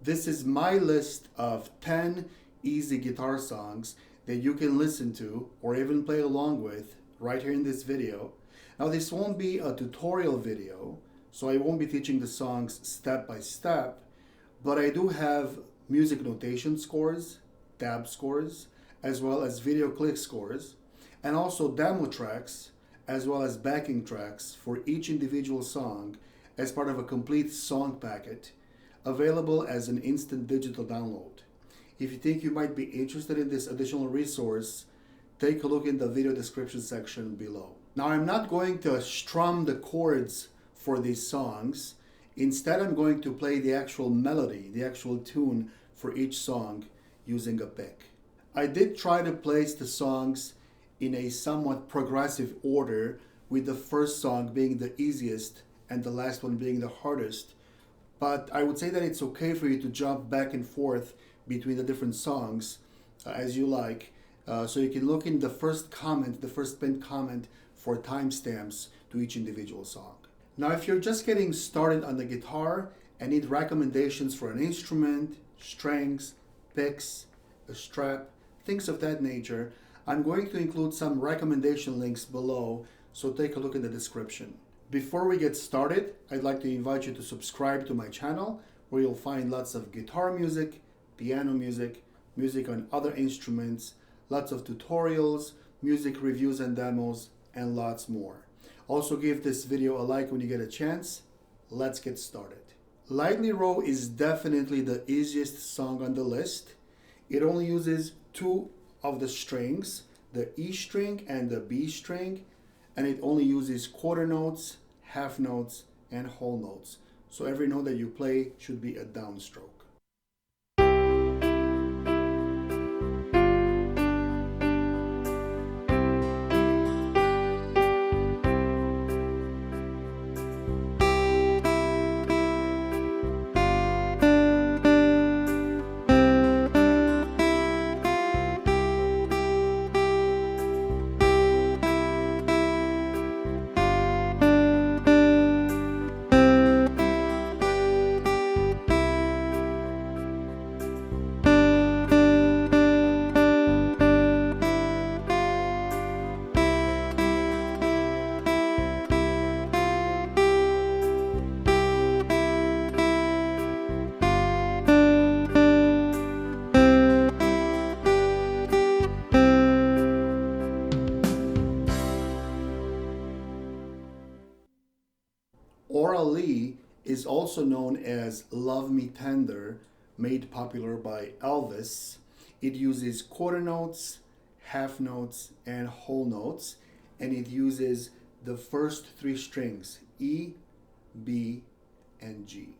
This is my list of 10 easy guitar songs that you can listen to or even play along with right here in this video. Now this won't be a tutorial video, so I won't be teaching the songs step by step, but I do have music notation scores, tab scores, as well as video click scores, and also demo tracks, as well as backing tracks for each individual song as part of a complete song packet, available as an instant digital download. If you think you might be interested in this additional resource, take a look in the video description section below. Now I'm not going to strum the chords for these songs. Instead, I'm going to play the actual melody, the actual tune for each song using a pick. I did try to place the songs in a somewhat progressive order, with the first song being the easiest and the last one being the hardest. But I would say that it's okay for you to jump back and forth between the different songs as you like. So you can look in the first comment, the first pinned comment, for timestamps to each individual song. Now, if you're just getting started on the guitar and need recommendations for an instrument, strings, picks, a strap, things of that nature, I'm going to include some recommendation links below, so take a look in the description. Before we get started, I'd like to invite you to subscribe to my channel, where you'll find lots of guitar music, piano music, music on other instruments, lots of tutorials, music reviews and demos, and lots more. Also give this video a like when you get a chance. Let's get started. Lightly Row is definitely the easiest song on the list. It only uses two of the strings, the E string and the B string, and it only uses quarter notes, half notes, and whole notes. So every note that you play should be a downstroke. Lee is also known as Love Me Tender, made popular by Elvis. It uses quarter notes, half notes, and whole notes, and it uses the first three strings, E, B, and G.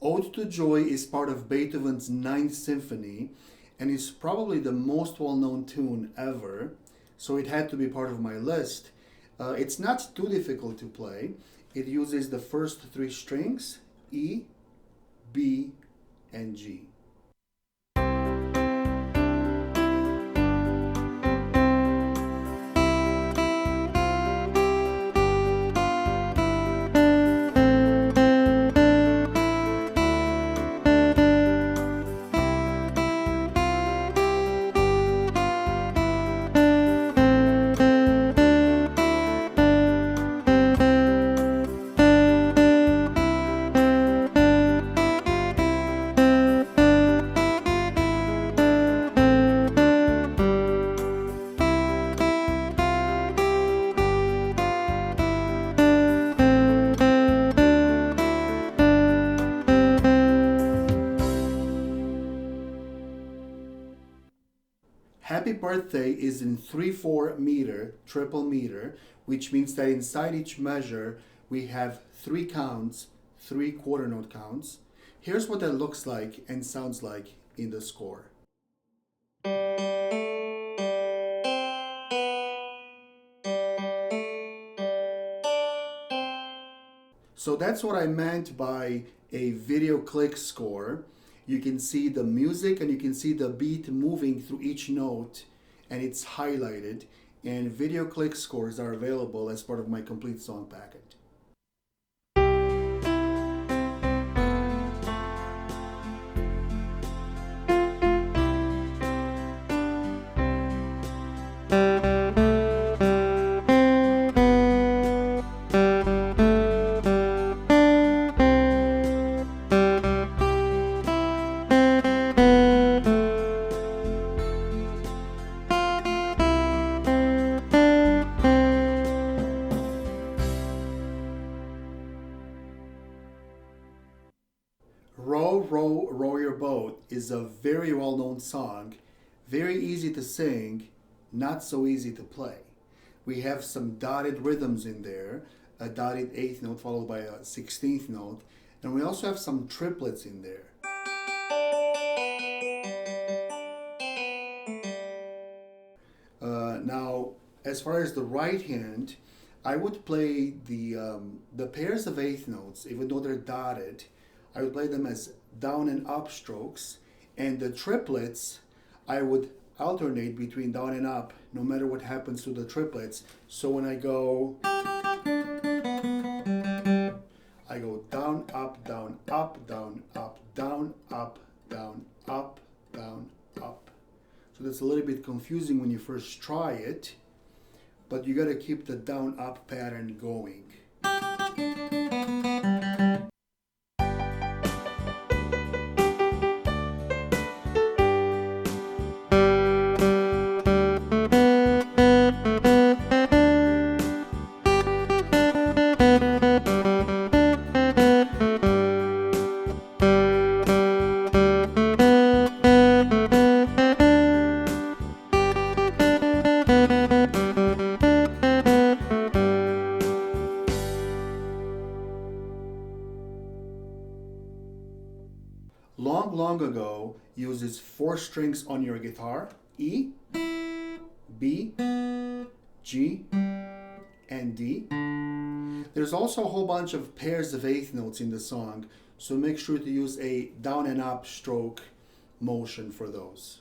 Ode to Joy is part of Beethoven's Ninth Symphony and is probably the most well-known tune ever, so it had to be part of my list. It's not too difficult to play. It uses the first three strings, E, B, and G. Happy Birthday is in 3/4 meter, triple meter, which means that inside each measure we have 3 counts, 3 quarter note counts. Here's what that looks like and sounds like in the score. So that's what I meant by a video click score. You can see the music and you can see the beat moving through each note, and it's highlighted. And video click scores are available as part of my complete song packet. Row, Row, Row Your Boat is a very well-known song, very easy to sing, not so easy to play. We have some dotted rhythms in there, a dotted 8th note followed by a 16th note, and we also have some triplets in there. Now, as far as the right hand, I would play the pairs of 8th notes, even though they're dotted. I would play them as down and up strokes, and the triplets I would alternate between down and up no matter what happens to the triplets. So when I go down, up, down, up, down, up, down, up, down, up, down, up. So that's a little bit confusing when you first try it, but you got to keep the down up pattern going. Long ago uses 4 strings on your guitar: E, B, G, and D. There's also a whole bunch of pairs of 8th notes in the song, so make sure to use a down and up stroke motion for those.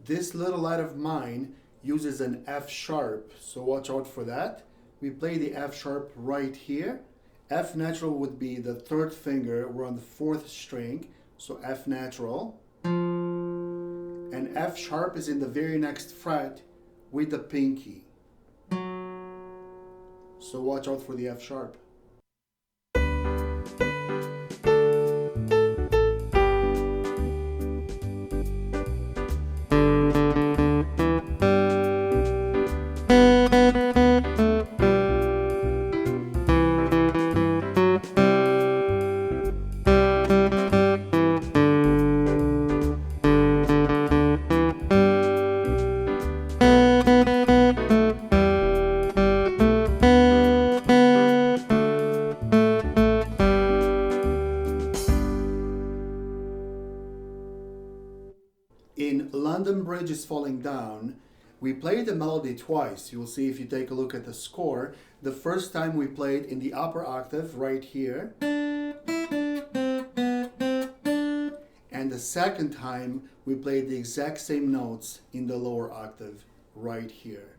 This little light of mine uses an F sharp, so watch out for that. We play the F sharp right here. F natural would be the 3rd finger. We're on the 4th string, so F natural. And F sharp is in the very next fret with the pinky. So watch out for the F sharp. In London Bridge is Falling Down, We played the melody twice. You'll see if you take a look at the score. The first time we played in the upper octave right here. And the second time we played the exact same notes in the lower octave right here.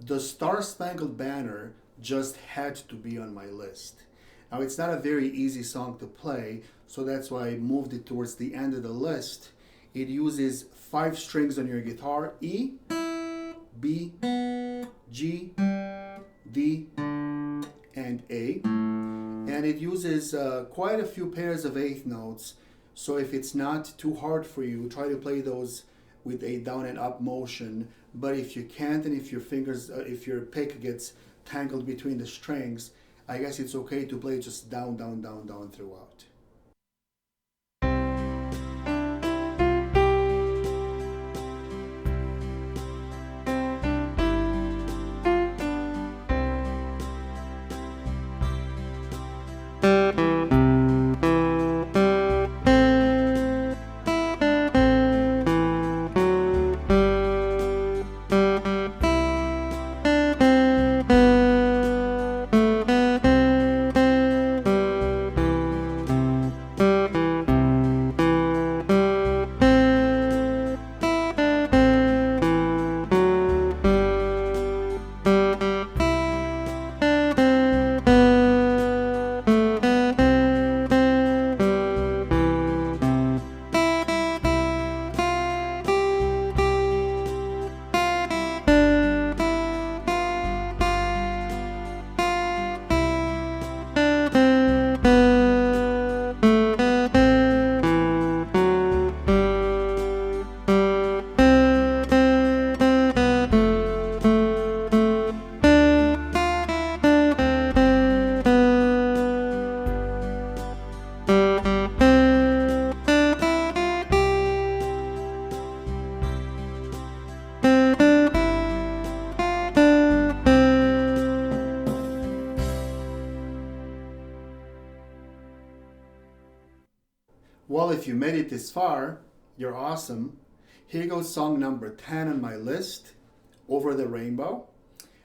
The Star-Spangled Banner just had to be on my list. Now it's not a very easy song to play, so that's why I moved it towards the end of the list. It uses 5 strings on your guitar: E, B, G, D, and A. And it uses quite a few pairs of eighth notes, so if it's not too hard for you, try to play those with a down and up motion. But if you can't, and if your fingers, if your pick gets tangled between the strings, I guess it's okay to play just down, down, down, down throughout. Well, if you made it this far, you're awesome. Here goes song number 10 on my list, Over the Rainbow.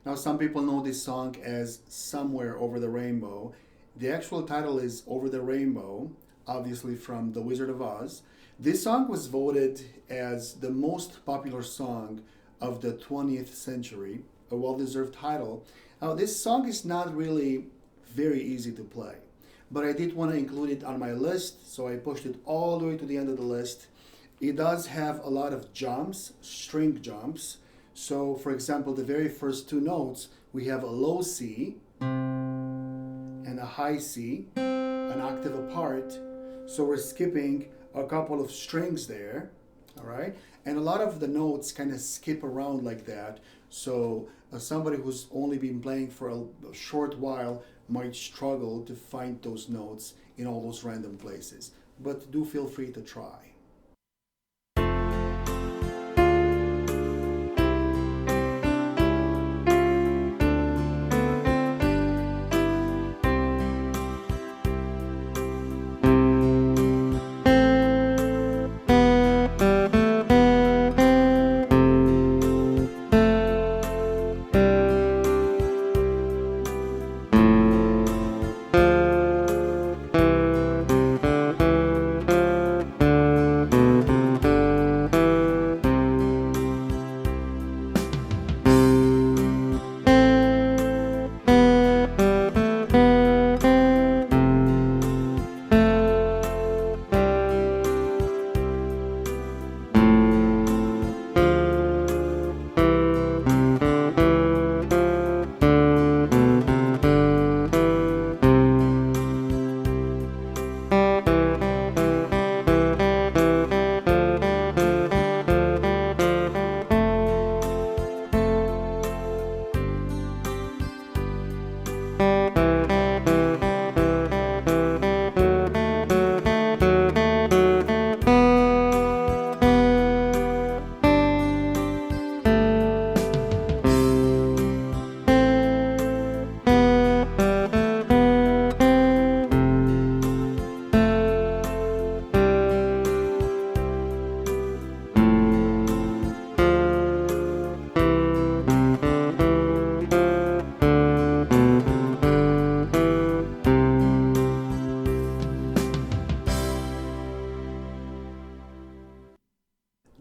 Now, some people know this song as Somewhere Over the Rainbow. The actual title is Over the Rainbow, obviously from The Wizard of Oz. This song was voted as the most popular song of the 20th century, a well-deserved title. Now, this song is not really very easy to play, but I did want to include it on my list, so I pushed it all the way to the end of the list. It does have a lot of jumps, string jumps. So, for example, the very first 2 notes, we have a low C and a high C, an octave apart. So we're skipping a couple of strings there, all right? And a lot of the notes kind of skip around like that. So somebody who's only been playing for a short while might struggle to find those notes in all those random places. But do feel free to try.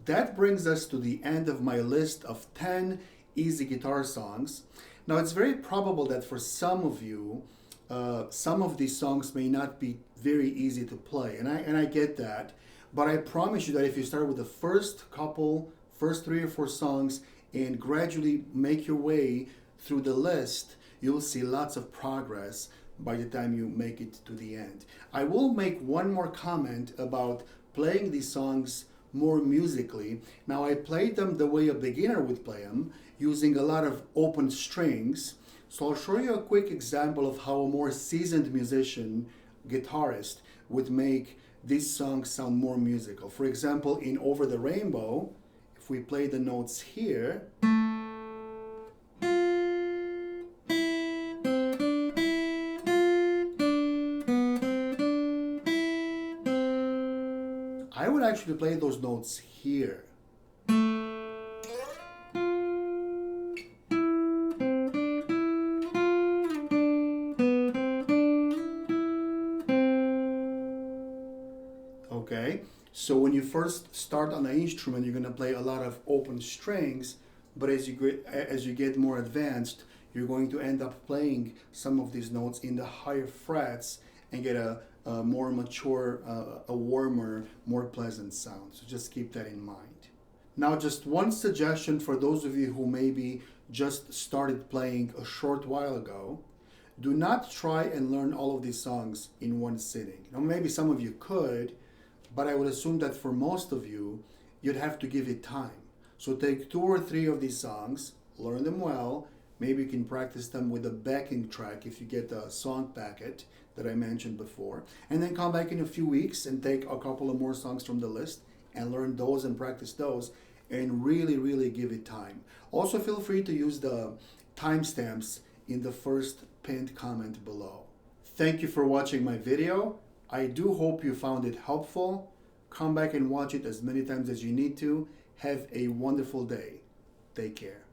that brings us to the end of my list of 10 easy guitar songs. Now, it's very probable that for some of you, some of these songs may not be very easy to play, and I get that. But I promise you that if you start with the first 3 or 4 songs and gradually make your way through the list, you'll see lots of progress by the time you make it to the end. I will make one more comment about playing these songs more musically. Now, I played them the way a beginner would play them, using a lot of open strings. So I'll show you a quick example of how a more seasoned musician, guitarist, would make these songs sound more musical. For example, in Over the Rainbow, if we play the notes here, I would actually play those notes here. Okay, so when you first start on the instrument, you're going to play a lot of open strings, but as you get more advanced, you're going to end up playing some of these notes in the higher frets and get a more mature, a warmer, more pleasant sound. So just keep that in mind. Now, just one suggestion for those of you who maybe just started playing a short while ago: do not try and learn all of these songs in one sitting. Now, maybe some of you could, but I would assume that for most of you, you'd have to give it time. So take 2 or 3 of these songs, learn them well. Maybe you can practice them with a backing track if you get the song packet that I mentioned before. And then come back in a few weeks and take a couple of more songs from the list and learn those and practice those and really, really give it time. Also, feel free to use the timestamps in the first pinned comment below. Thank you for watching my video. I do hope you found it helpful. Come back and watch it as many times as you need to. Have a wonderful day. Take care.